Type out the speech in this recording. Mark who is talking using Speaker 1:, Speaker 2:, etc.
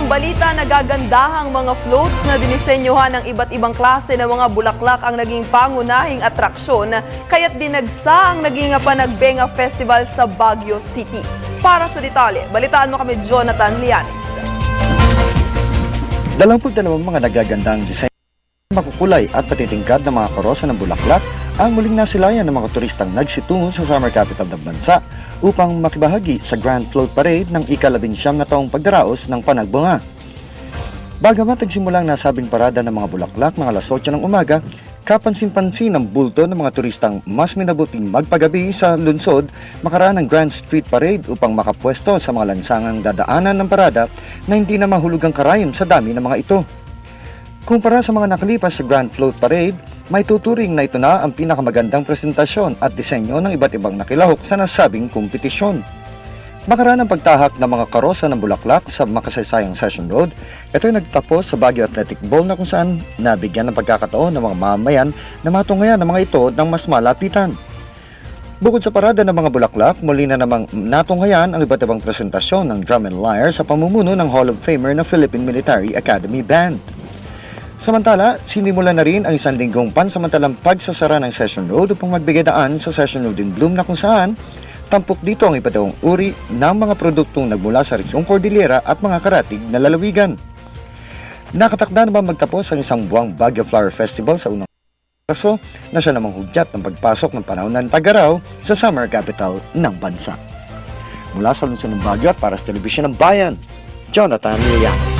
Speaker 1: ibang balita, nagagandahang mga floats na dinisenyohan ng iba't ibang klase ng mga bulaklak ang naging pangunahing atraksyon, kaya't dinagsa ang naging Panagbenga Festival sa Baguio City. Para sa detalye, balitaan mo kami Jonathan Lianes.
Speaker 2: 22 mga nagagandang design, makukulay at patitingkad na mga karosa ng bulaklak ang muling nasilayan ng mga turistang nagsitungo sa summer capital ng bansa upang makibahagi sa Grand Float Parade ng ika-19 na taong pagdaraos ng Panagbenga. Bagamat nagsimulang nasabing parada ng mga bulaklak mga alas 8 ng umaga, kapansin-pansin ang bulto ng mga turistang mas minabuting magpagabi sa lungsod makaraan ng Grand Street Parade upang makapwesto sa mga lansangang dadaanan ng parada na hindi na mahulugang karayon sa dami ng mga ito. Kumpara sa mga nakalipas sa Grand Float Parade, may tuturing na ito na ang pinakamagandang presentasyon at disenyo ng iba't ibang nakilahok sa nasabing kompetisyon. Makaraan ang pagtahak ng mga karosa ng bulaklak sa makasaysayang Session Road, ito ay nagtapos sa Baguio Athletic Bowl na kung saan nabigyan ng pagkakataon ng mga mamamayan na matungayan ng mga ito ng mas malapitan. Bukod sa parada ng mga bulaklak, muli na namang natunghayan ang iba't ibang presentasyon ng drum and lyre sa pamumuno ng Hall of Famer na Philippine Military Academy Band. Samantala, sinimulan na rin ang isang linggong pansamantalang pagsasara ng Session Road upang magbigay daan sa Session Road in Bloom na kung saan tampok dito ang iba't ibang uri ng mga produktong nagmula sa Rizong Cordillera at mga karatig na lalawigan. Nakatakda na ba magtapos ang isang buwang Baguio Flower Festival sa unang kaso na siya namang hudyat ng pagpasok ng panahon ng tag-araw sa summer capital ng bansa. Mula sa lungsod ng Baguio at para sa Telebisyon ng Bayan, Jonathan Lianes.